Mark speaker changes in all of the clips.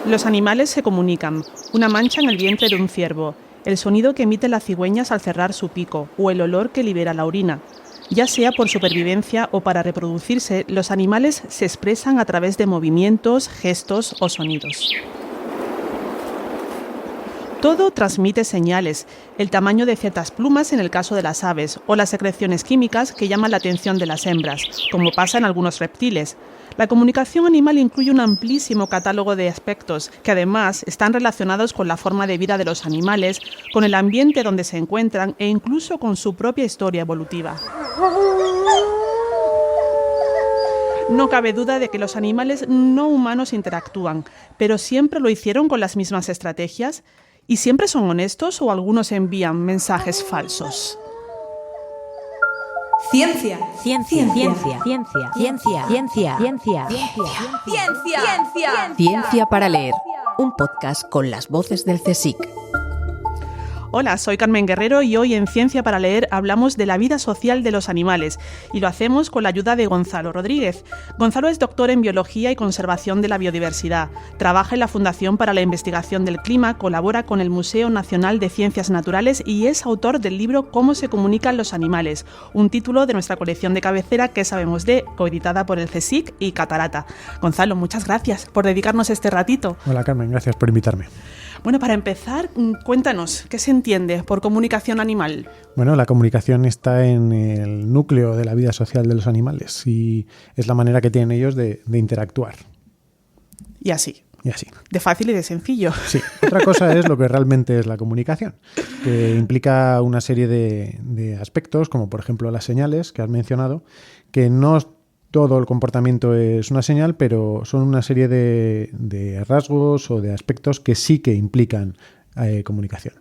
Speaker 1: Los animales se comunican. Una mancha en el vientre de un ciervo, el sonido que emiten las cigüeñas al cerrar su pico o el olor que libera la orina. Ya sea por supervivencia o para reproducirse, los animales se expresan a través de movimientos, gestos o sonidos. Todo transmite señales, el tamaño de ciertas plumas en el caso de las aves o las secreciones químicas que llaman la atención de las hembras, como pasa en algunos reptiles. La comunicación animal incluye un amplísimo catálogo de aspectos que además están relacionados con la forma de vida de los animales, con el ambiente donde se encuentran e incluso con su propia historia evolutiva. No cabe duda de que los animales no humanos interactúan, pero ¿siempre lo hicieron con las mismas estrategias? ¿Y siempre son honestos o algunos envían mensajes falsos?
Speaker 2: Ciencia.
Speaker 3: Ciencia. Ciencia. Ciencia. Ciencia. Ciencia. Ciencia.
Speaker 2: Ciencia.
Speaker 3: Ciencia para leer. Un podcast con las voces del CSIC.
Speaker 1: Hola, soy Carmen Guerrero y hoy en Ciencia para Leer hablamos de la vida social de los animales y lo hacemos con la ayuda de Gonzalo Rodríguez. Gonzalo es doctor en Biología y Conservación de la Biodiversidad. Trabaja en la Fundación para la Investigación del Clima, colabora con el Museo Nacional de Ciencias Naturales y es autor del libro Cómo se comunican los animales, un título de nuestra colección de cabecera ¿Qué sabemos de?, coeditada por el CSIC y Catarata. Gonzalo, muchas gracias por dedicarnos este ratito.
Speaker 4: Hola Carmen, gracias por invitarme.
Speaker 1: Bueno, para empezar, cuéntanos, ¿qué se entiende por comunicación animal?
Speaker 4: Bueno, la comunicación está en el núcleo de la vida social de los animales y es la manera que tienen ellos de interactuar.
Speaker 1: Y así.
Speaker 4: Y así.
Speaker 1: De fácil y de sencillo.
Speaker 4: Sí. Otra cosa es lo que realmente es la comunicación, que implica una serie de aspectos, como por ejemplo las señales que has mencionado, que no todo el comportamiento es una señal, pero son una serie de rasgos o de aspectos que sí que implican comunicación.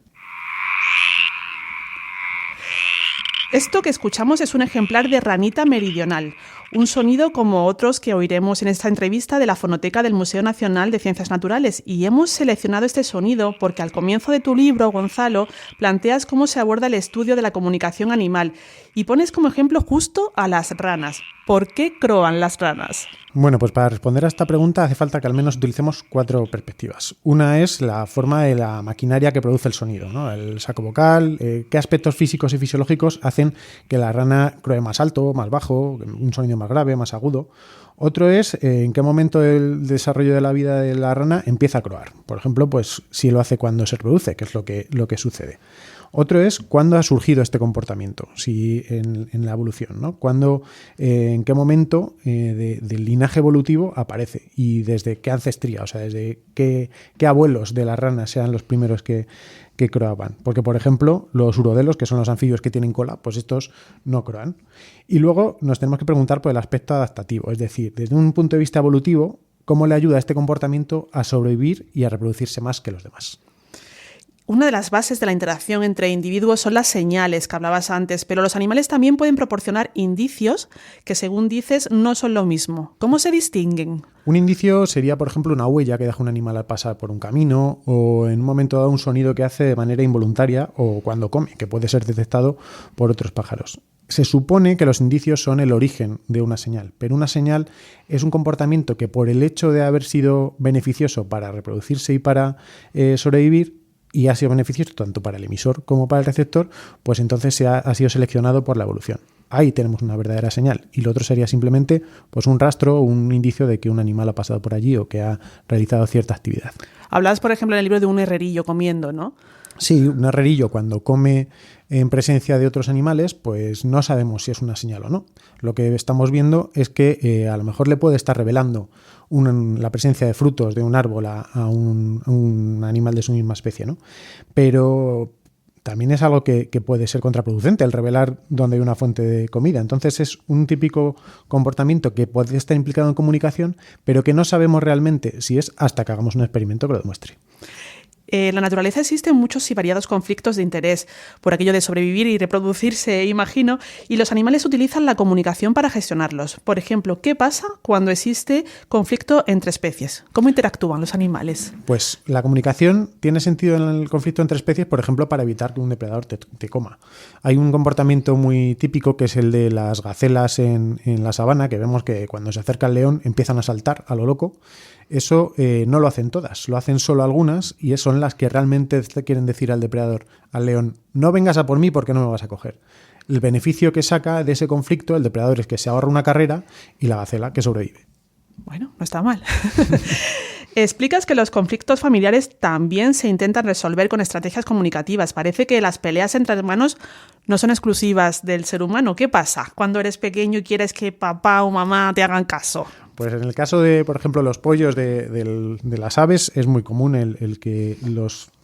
Speaker 1: Esto que escuchamos es un ejemplar de ranita meridional, un sonido como otros que oiremos en esta entrevista de la Fonoteca del Museo Nacional de Ciencias Naturales. Y hemos seleccionado este sonido porque al comienzo de tu libro, Gonzalo, planteas cómo se aborda el estudio de la comunicación animal y pones como ejemplo justo a las ranas. ¿Por qué croan las ranas?
Speaker 4: Bueno, pues para responder a esta pregunta hace falta que al menos utilicemos 4 perspectivas. Una es la forma de la maquinaria que produce el sonido, ¿no? El saco vocal, qué aspectos físicos y fisiológicos hacen que la rana croe más alto, más bajo, un sonido más grave, más agudo. Otro es en qué momento del desarrollo de la vida de la rana empieza a croar. Por ejemplo, pues si lo hace cuando se reproduce, que es lo que sucede. Otro es cuándo ha surgido este comportamiento, si en la evolución, ¿no? En qué momento del linaje evolutivo aparece y desde qué ancestría, o sea, desde qué abuelos de las ranas sean los primeros que croaban. Porque, por ejemplo, los urodelos, que son los anfibios que tienen cola, pues estos no croan. Y luego nos tenemos que preguntar por el aspecto adaptativo, es decir, desde un punto de vista evolutivo, cómo le ayuda a este comportamiento a sobrevivir y a reproducirse más que los demás.
Speaker 1: Una de las bases de la interacción entre individuos son las señales que hablabas antes, pero los animales también pueden proporcionar indicios que, según dices, no son lo mismo. ¿Cómo se distinguen?
Speaker 4: Un indicio sería, por ejemplo, una huella que deja un animal al pasar por un camino o en un momento dado un sonido que hace de manera involuntaria o cuando come, que puede ser detectado por otros pájaros. Se supone que los indicios son el origen de una señal, pero una señal es un comportamiento que por el hecho de haber sido beneficioso para reproducirse y para sobrevivir, y ha sido beneficioso tanto para el emisor como para el receptor, pues entonces ha sido seleccionado por la evolución. Ahí tenemos una verdadera señal. Y lo otro sería simplemente pues un rastro o un indicio de que un animal ha pasado por allí o que ha realizado cierta actividad.
Speaker 1: Hablabas, por ejemplo, en el libro de un herrerillo comiendo, ¿no?
Speaker 4: Sí, un herrerillo cuando come en presencia de otros animales, pues no sabemos si es una señal o no. Lo que estamos viendo es que a lo mejor le puede estar revelando la presencia de frutos de un árbol a un animal de su misma especie, ¿no? Pero también es algo que puede ser contraproducente el revelar dónde hay una fuente de comida. Entonces es un típico comportamiento que puede estar implicado en comunicación, pero que no sabemos realmente si es hasta que hagamos un experimento que lo demuestre.
Speaker 1: En la naturaleza existen muchos y variados conflictos de interés, por aquello de sobrevivir y reproducirse, imagino, y los animales utilizan la comunicación para gestionarlos. Por ejemplo, ¿qué pasa cuando existe conflicto entre especies? ¿Cómo interactúan los animales?
Speaker 4: Pues la comunicación tiene sentido en el conflicto entre especies, por ejemplo, para evitar que un depredador te coma. Hay un comportamiento muy típico que es el de las gacelas en la sabana, que vemos que cuando se acerca el león empiezan a saltar a lo loco. Eso no lo hacen todas, lo hacen solo algunas y son las que realmente quieren decir al depredador, al león, no vengas a por mí porque no me vas a coger. El beneficio que saca de ese conflicto el depredador es que se ahorra una carrera y la gacela que sobrevive.
Speaker 1: Bueno, no está mal. Explicas que los conflictos familiares también se intentan resolver con estrategias comunicativas. Parece que las peleas entre hermanos no son exclusivas del ser humano. ¿Qué pasa cuando eres pequeño y quieres que papá o mamá te hagan caso?
Speaker 4: Pues en el caso de, por ejemplo, los pollos de las aves, es muy común el que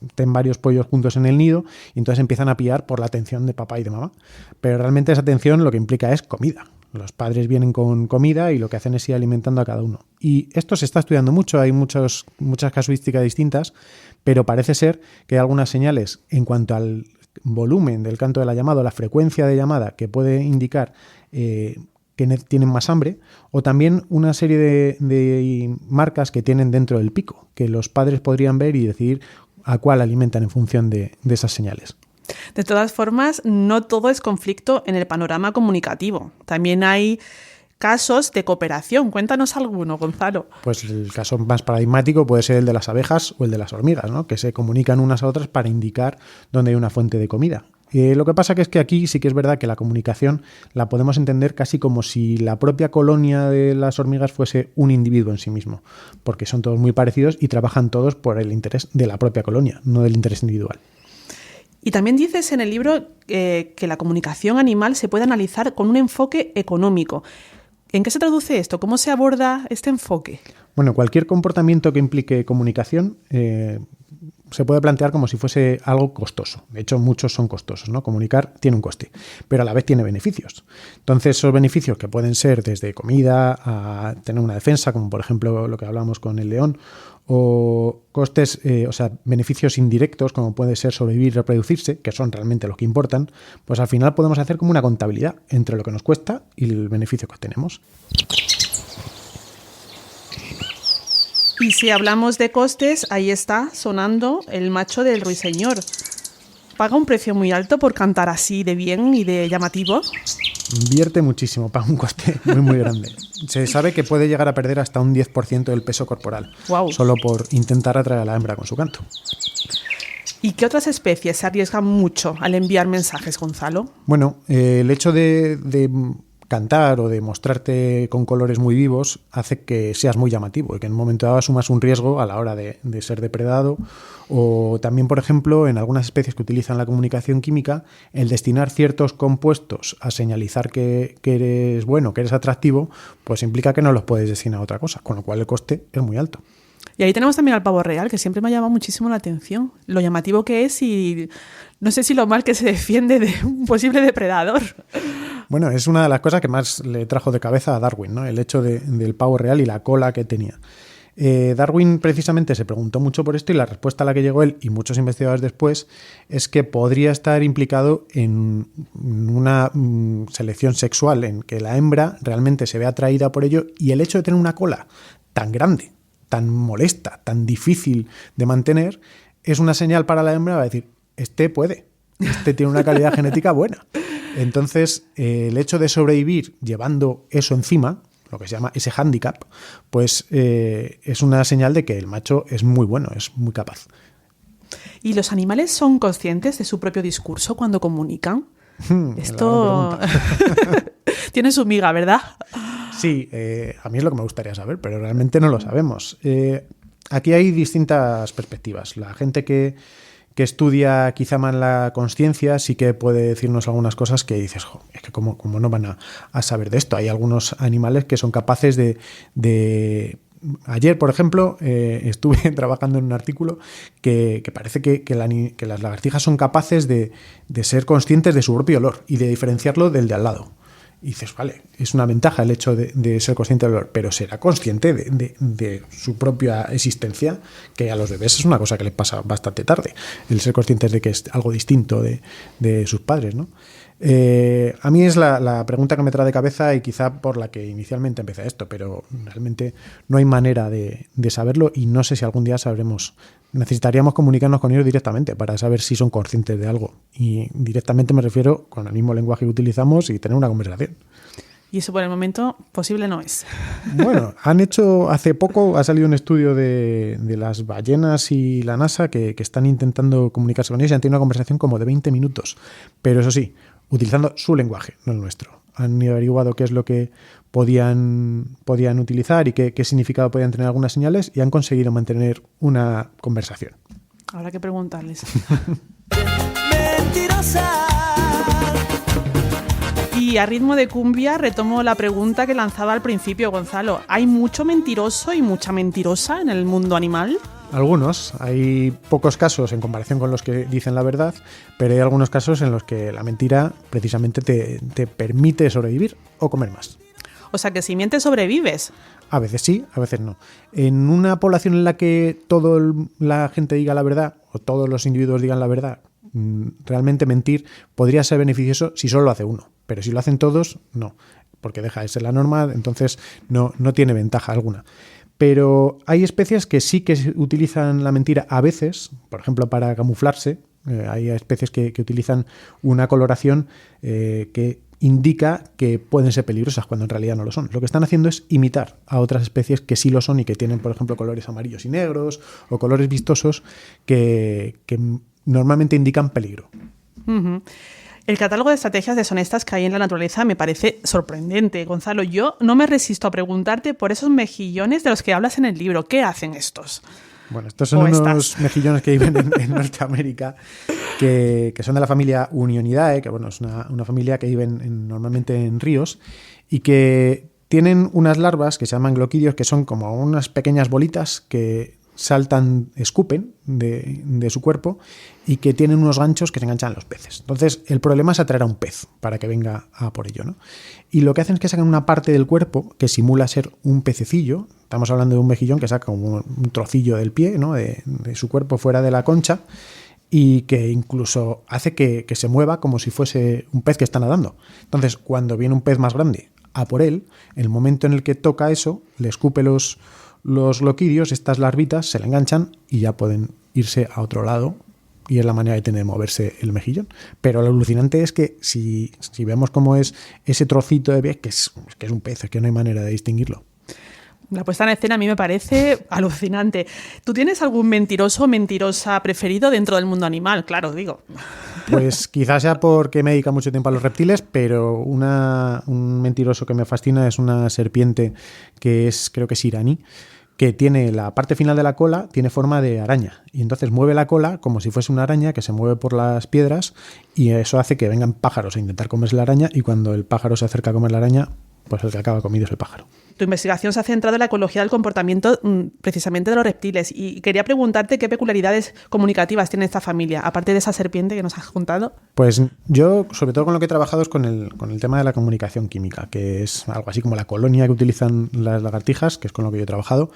Speaker 4: estén varios pollos juntos en el nido y entonces empiezan a pillar por la atención de papá y de mamá. Pero realmente esa atención lo que implica es comida. Los padres vienen con comida y lo que hacen es ir alimentando a cada uno. Y esto se está estudiando mucho, hay muchas casuísticas distintas, pero parece ser que hay algunas señales en cuanto al volumen del canto de la llamada, la frecuencia de llamada que puede indicar que tienen más hambre, o también una serie de marcas que tienen dentro del pico, que los padres podrían ver y decidir a cuál alimentan en función de esas señales.
Speaker 1: De todas formas, no todo es conflicto en el panorama comunicativo. También hay casos de cooperación. Cuéntanos alguno, Gonzalo.
Speaker 4: Pues el caso más paradigmático puede ser el de las abejas o el de las hormigas, ¿no? Que se comunican unas a otras para indicar dónde hay una fuente de comida. Lo que pasa que es que aquí sí que es verdad que la comunicación la podemos entender casi como si la propia colonia de las hormigas fuese un individuo en sí mismo, porque son todos muy parecidos y trabajan todos por el interés de la propia colonia, no del interés individual.
Speaker 1: Y también dices en el libro que la comunicación animal se puede analizar con un enfoque económico. ¿En qué se traduce esto? ¿Cómo se aborda este enfoque?
Speaker 4: Bueno, cualquier comportamiento que implique comunicación se puede plantear como si fuese algo costoso. De hecho, muchos son costosos, ¿no? Comunicar tiene un coste, pero a la vez tiene beneficios. Entonces, esos beneficios que pueden ser desde comida a tener una defensa, como por ejemplo lo que hablamos con el león, o costes, beneficios indirectos, como puede ser sobrevivir y reproducirse, que son realmente los que importan, pues al final podemos hacer como una contabilidad entre lo que nos cuesta y el beneficio que obtenemos.
Speaker 1: Y si hablamos de costes, ahí está sonando el macho del ruiseñor. ¿Paga un precio muy alto por cantar así de bien y de llamativo?
Speaker 4: Invierte muchísimo, paga un coste muy grande. Se sabe que puede llegar a perder hasta un 10% del peso corporal,
Speaker 1: wow,
Speaker 4: solo por intentar atraer a la hembra con su canto.
Speaker 1: ¿Y qué otras especies se arriesgan mucho al enviar mensajes, Gonzalo?
Speaker 4: Bueno, el hecho de cantar o de mostrarte con colores muy vivos hace que seas muy llamativo y que en un momento dado asumas un riesgo a la hora de ser depredado. O también, por ejemplo, en algunas especies que utilizan la comunicación química, el destinar ciertos compuestos a señalizar que eres bueno, que eres atractivo, pues implica que no los puedes destinar a otra cosa, con lo cual el coste es muy alto.
Speaker 1: Y ahí tenemos también al pavo real, que siempre me ha llamado muchísimo la atención, lo llamativo que es y no sé si lo mal que se defiende de un posible depredador.
Speaker 4: Bueno, es una de las cosas que más le trajo de cabeza a Darwin, ¿no? El hecho del pavo real y la cola que tenía. Darwin precisamente se preguntó mucho por esto y la respuesta a la que llegó él y muchos investigadores después es que podría estar implicado en una selección sexual, en que la hembra realmente se ve atraída por ello y el hecho de tener una cola tan grande, tan molesta, tan difícil de mantener, es una señal para la hembra para decir, este puede, este tiene una calidad genética buena. Entonces, el hecho de sobrevivir llevando eso encima, lo que se llama ese hándicap, pues es una señal de que el macho es muy bueno, es muy capaz.
Speaker 1: ¿Y los animales son conscientes de su propio discurso cuando comunican? Esto tiene su miga, ¿verdad?
Speaker 4: Sí, a mí es lo que me gustaría saber, pero realmente no lo sabemos. Aquí hay distintas perspectivas. La gente que estudia quizá más la consciencia sí que puede decirnos algunas cosas que dices, es que cómo no van a saber de esto. Hay algunos animales que son capaces de... Ayer, por ejemplo, estuve trabajando en un artículo que parece que las lagartijas son capaces de ser conscientes de su propio olor y de diferenciarlo del de al lado. Y dices, vale, es una ventaja el hecho de ser consciente del olor, pero será consciente de su propia existencia, que a los bebés es una cosa que les pasa bastante tarde, el ser conscientes de que es algo distinto de sus padres, ¿no? A mí es la pregunta que me trae de cabeza y quizá por la que inicialmente empecé esto, pero realmente no hay manera de saberlo y no sé si algún día sabremos. Necesitaríamos comunicarnos con ellos directamente para saber si son conscientes de algo. Y directamente me refiero con el mismo lenguaje que utilizamos y tener una conversación.
Speaker 1: Y eso por el momento posible no es.
Speaker 4: Bueno, hace poco ha salido un estudio de las ballenas y la NASA que están intentando comunicarse con ellos y han tenido una conversación como de 20 minutos. Pero eso sí, utilizando su lenguaje, no el nuestro. Han averiguado qué es lo que podían utilizar y qué significado podían tener algunas señales y han conseguido mantener una conversación.
Speaker 1: Habrá que preguntarles.
Speaker 2: Mentirosa.
Speaker 1: Y a ritmo de cumbia retomo la pregunta que lanzaba al principio, Gonzalo. ¿Hay mucho mentiroso y mucha mentirosa en el mundo animal?
Speaker 4: Algunos, hay pocos casos en comparación con los que dicen la verdad, pero hay algunos casos en los que la mentira precisamente te permite sobrevivir o comer más.
Speaker 1: O sea que si mientes sobrevives.
Speaker 4: A veces sí, a veces no. En una población en la que toda la gente diga la verdad o todos los individuos digan la verdad, realmente mentir podría ser beneficioso si solo lo hace uno, pero si lo hacen todos, no, porque deja de ser la norma, entonces no tiene ventaja alguna. Pero hay especies que sí que utilizan la mentira a veces, por ejemplo, para camuflarse. Hay especies que utilizan una coloración que indica que pueden ser peligrosas cuando en realidad no lo son. Lo que están haciendo es imitar a otras especies que sí lo son y que tienen, por ejemplo, colores amarillos y negros o colores vistosos que normalmente indican peligro.
Speaker 1: Uh-huh. El catálogo de estrategias deshonestas que hay en la naturaleza me parece sorprendente, Gonzalo. Yo no me resisto a preguntarte por esos mejillones de los que hablas en el libro. ¿Qué hacen estos?
Speaker 4: Bueno, estos son unos mejillones que viven en Norteamérica, que son de la familia Unionidae, que bueno, es una familia que vive normalmente en ríos y que tienen unas larvas que se llaman gloquidios, que son como unas pequeñas bolitas que escupen de su cuerpo y que tienen unos ganchos que se enganchan a los peces. Entonces, el problema es atraer a un pez para que venga a por ello, ¿no? Y lo que hacen es que sacan una parte del cuerpo que simula ser un pececillo. Estamos hablando de un mejillón que saca como un trocillo del pie, ¿no? de su cuerpo fuera de la concha y que incluso hace que se mueva como si fuese un pez que está nadando. Entonces, cuando viene un pez más grande a por él, en el momento en el que toca eso, le escupe los gloquidios, estas larvitas se le enganchan y ya pueden irse a otro lado y es la manera de tener de moverse el mejillón. Pero lo alucinante es que si vemos cómo es ese trocito de pez, que es un pez, es que no hay manera de distinguirlo.
Speaker 1: La puesta en escena a mí me parece alucinante. ¿Tú tienes algún mentiroso o mentirosa preferido dentro del mundo animal? Claro, digo.
Speaker 4: Pues quizás sea porque me dedica mucho tiempo a los reptiles, pero un mentiroso que me fascina es una serpiente que creo que es iraní, que tiene la parte final de la cola, tiene forma de araña. Y entonces mueve la cola como si fuese una araña que se mueve por las piedras y eso hace que vengan pájaros a intentar comerse la araña y cuando el pájaro se acerca a comer la araña, pues el que acaba comido es el pájaro. Tu
Speaker 1: investigación se ha centrado en la ecología del comportamiento precisamente de los reptiles y quería preguntarte qué peculiaridades comunicativas tiene esta familia, aparte de esa serpiente que nos has contado.
Speaker 4: Pues yo, sobre todo con lo que he trabajado es con el tema de la comunicación química, que es algo así como la colonia que utilizan las lagartijas, que es con lo que yo he trabajado,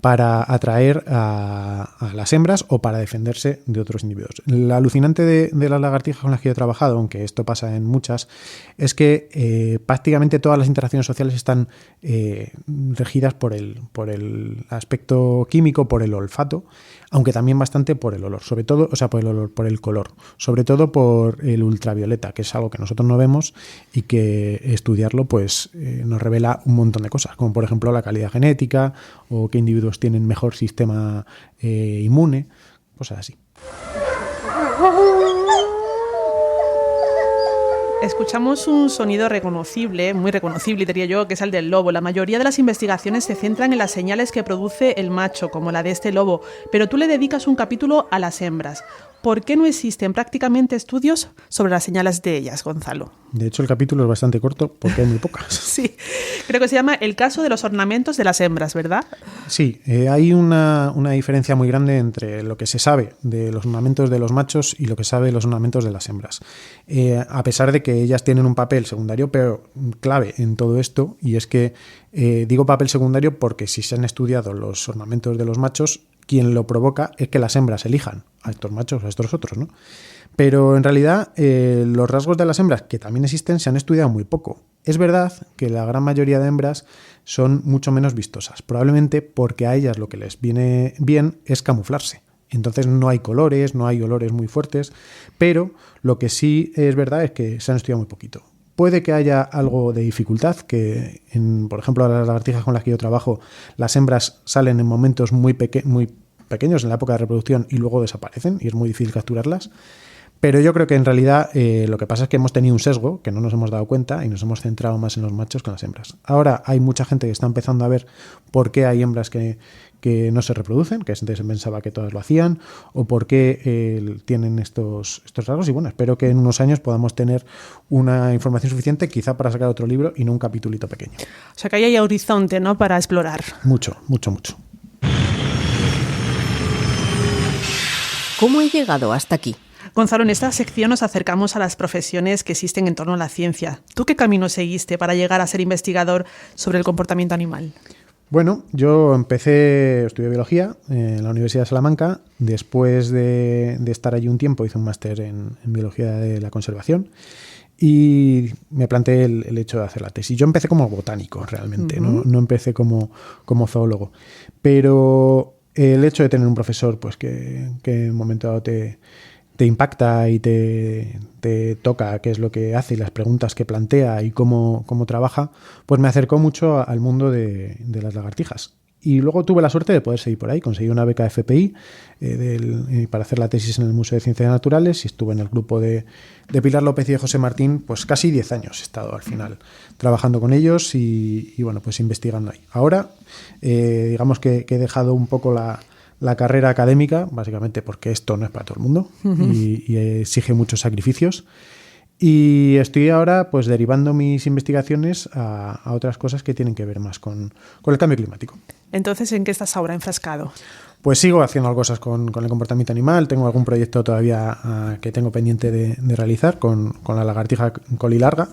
Speaker 4: para atraer a las hembras o para defenderse de otros individuos. Lo alucinante de las lagartijas con las que yo he trabajado, aunque esto pasa en muchas, es que prácticamente todas las interacciones sociales están regidas por el aspecto químico, por el olfato, aunque también bastante por el olor, sobre todo, o sea, por el color, sobre todo por el ultravioleta, que es algo que nosotros no vemos y que estudiarlo pues nos revela un montón de cosas, como por ejemplo la calidad genética o qué individuos tienen mejor sistema inmune, cosas así.
Speaker 1: Escuchamos un sonido reconocible, muy reconocible, diría yo, que es el del lobo. La mayoría de las investigaciones se centran en las señales que produce el macho, como la de este lobo, pero tú le dedicas un capítulo a las hembras. ¿por qué no existen prácticamente estudios sobre las señales de ellas, Gonzalo?
Speaker 4: De hecho, el capítulo es bastante corto porque hay muy pocas.
Speaker 1: Sí, creo que se llama El caso de los ornamentos de las hembras, ¿verdad?
Speaker 4: Sí, hay una diferencia muy grande entre lo que se sabe de los ornamentos de los machos y lo que se sabe de los ornamentos de las hembras. A pesar de que ellas tienen un papel secundario, pero clave en todo esto, y es que digo papel secundario porque si se han estudiado los ornamentos de los machos, quien lo provoca es que las hembras elijan a estos machos o a estos otros, ¿no? Pero en realidad los rasgos de las hembras, que también existen, se han estudiado muy poco. Es verdad que la gran mayoría de hembras son mucho menos vistosas, probablemente porque a ellas lo que les viene bien es camuflarse. Entonces no hay colores, no hay olores muy fuertes, pero lo que sí es verdad es que se han estudiado muy poquito. Puede que haya algo de dificultad, que por ejemplo, las lagartijas con las que yo trabajo, las hembras salen en momentos muy pequeños en la época de reproducción y luego desaparecen y es muy difícil capturarlas. Pero yo creo que en realidad lo que pasa es que hemos tenido un sesgo que no nos hemos dado cuenta y nos hemos centrado más en los machos que en las hembras. Ahora hay mucha gente que está empezando a ver por qué hay hembras que no se reproducen, que antes se pensaba que todas lo hacían, o por qué tienen estos rasgos. Y bueno, espero que en unos años podamos tener una información suficiente quizá para sacar otro libro y no un capitulito pequeño.
Speaker 1: O sea que ahí hay horizonte, ¿no?, para explorar.
Speaker 4: Mucho, mucho, mucho.
Speaker 3: ¿Cómo he llegado hasta aquí?
Speaker 1: Gonzalo, en esta sección nos acercamos a las profesiones que existen en torno a la ciencia. ¿Tú qué camino seguiste para llegar a ser investigador sobre el comportamiento animal?
Speaker 4: Bueno, yo estudié biología en la Universidad de Salamanca. Después de estar allí un tiempo hice un máster en biología de la conservación y me planteé el hecho de hacer la tesis. Yo empecé como botánico realmente, no empecé como zoólogo. Pero el hecho de tener un profesor pues que en un momento dado te impacta y te toca qué es lo que hace y las preguntas que plantea y cómo trabaja, pues me acercó mucho al mundo de las lagartijas. Y luego tuve la suerte de poder seguir por ahí. Conseguí una beca FPI para hacer la tesis en el Museo de Ciencias Naturales y estuve en el grupo de Pilar López y de José Martín, pues casi 10 años he estado al final trabajando con ellos y bueno, pues investigando ahí. Ahora, digamos que he dejado un poco la carrera académica, básicamente porque esto no es para todo el mundo y exige muchos sacrificios. Y estoy ahora pues derivando mis investigaciones a otras cosas que tienen que ver más con el cambio climático.
Speaker 1: Entonces, ¿en qué estás ahora enfrascado?
Speaker 4: Pues sigo haciendo cosas con el comportamiento animal. Tengo algún proyecto todavía que tengo pendiente de realizar con la lagartija colilarga,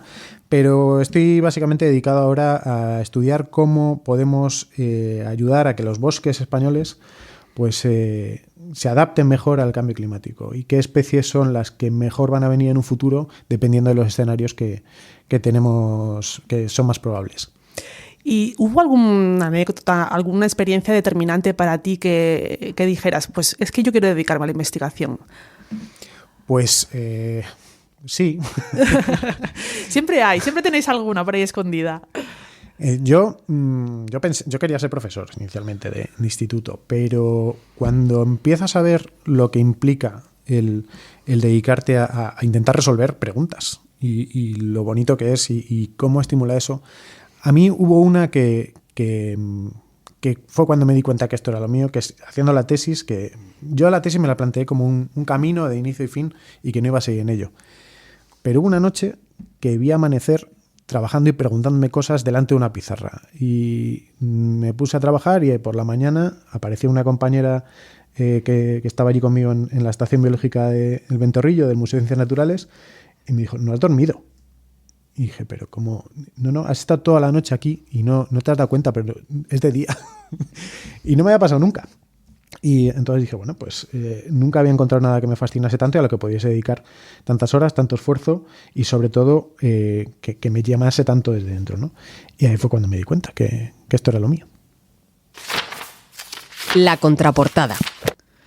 Speaker 4: pero estoy básicamente dedicado ahora a estudiar cómo podemos ayudar a que los bosques españoles pues se adapten mejor al cambio climático y qué especies son las que mejor van a venir en un futuro dependiendo de los escenarios que tenemos, que son más probables.
Speaker 1: ¿Y hubo alguna anécdota, alguna experiencia determinante para ti que dijeras, pues es que yo quiero dedicarme a la investigación?
Speaker 4: Pues sí.
Speaker 1: Siempre tenéis alguna por ahí escondida.
Speaker 4: Yo quería ser profesor inicialmente de instituto, pero cuando empiezas a ver lo que implica el dedicarte a intentar resolver preguntas y lo bonito que es y cómo estimula eso, a mí hubo una que fue cuando me di cuenta que esto era lo mío, que es haciendo la tesis, que yo la tesis me la planteé como un camino de inicio y fin y que no iba a seguir en ello. Pero hubo una noche que vi amanecer trabajando y preguntándome cosas delante de una pizarra y me puse a trabajar y por la mañana apareció una compañera que estaba allí conmigo en la estación biológica del Ventorrillo del Museo de Ciencias Naturales y me dijo, ¿no has dormido? Y dije, pero ¿cómo? No, has estado toda la noche aquí y no te has dado cuenta, pero es de día. Y no me había pasado nunca. Y entonces dije, bueno, pues nunca había encontrado nada que me fascinase tanto y a lo que pudiese dedicar tantas horas, tanto esfuerzo y sobre todo que me llamase tanto desde dentro, ¿no? Y ahí fue cuando me di cuenta que esto era lo mío.
Speaker 3: La contraportada.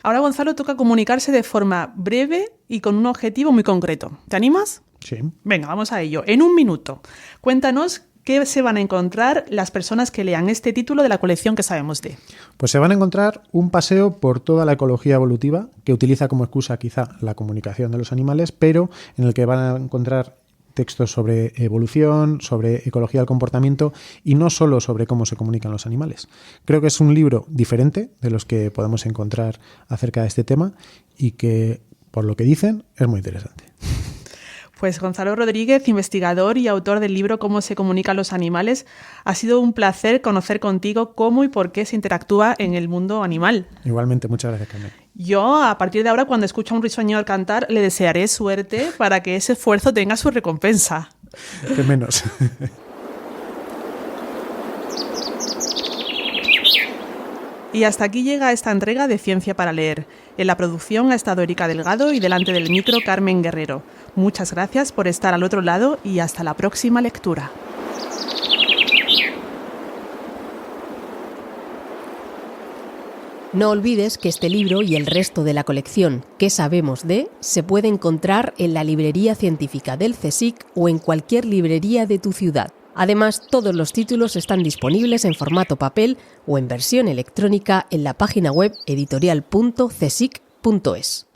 Speaker 1: Ahora, Gonzalo, toca comunicarse de forma breve y con un objetivo muy concreto. ¿Te animas?
Speaker 4: Sí.
Speaker 1: Venga, vamos a ello. En un minuto, cuéntanos qué se van a encontrar las personas que lean este título de la colección que sabemos de.
Speaker 4: Pues se van a encontrar un paseo por toda la ecología evolutiva, que utiliza como excusa quizá la comunicación de los animales, pero en el que van a encontrar textos sobre evolución, sobre ecología del comportamiento y no solo sobre cómo se comunican los animales. Creo que es un libro diferente de los que podemos encontrar acerca de este tema y que por lo que dicen, es muy interesante.
Speaker 1: Pues Gonzalo Rodríguez, investigador y autor del libro Cómo se comunican los animales, ha sido un placer conocer contigo cómo y por qué se interactúa en el mundo animal.
Speaker 4: Igualmente, muchas gracias, Carmen.
Speaker 1: Yo, a partir de ahora, cuando escucho a un ruiseñor cantar, le desearé suerte para que ese esfuerzo tenga su recompensa.
Speaker 4: Que menos.
Speaker 1: Y hasta aquí llega esta entrega de Ciencia para Leer. En la producción ha estado Erika Delgado y delante del micro Carmen Guerrero. Muchas gracias por estar al otro lado y hasta la próxima lectura.
Speaker 3: No olvides que este libro y el resto de la colección ¿Qué sabemos de? Se puede encontrar en la librería científica del CSIC o en cualquier librería de tu ciudad. Además, todos los títulos están disponibles en formato papel o en versión electrónica en la página web editorial.csic.es.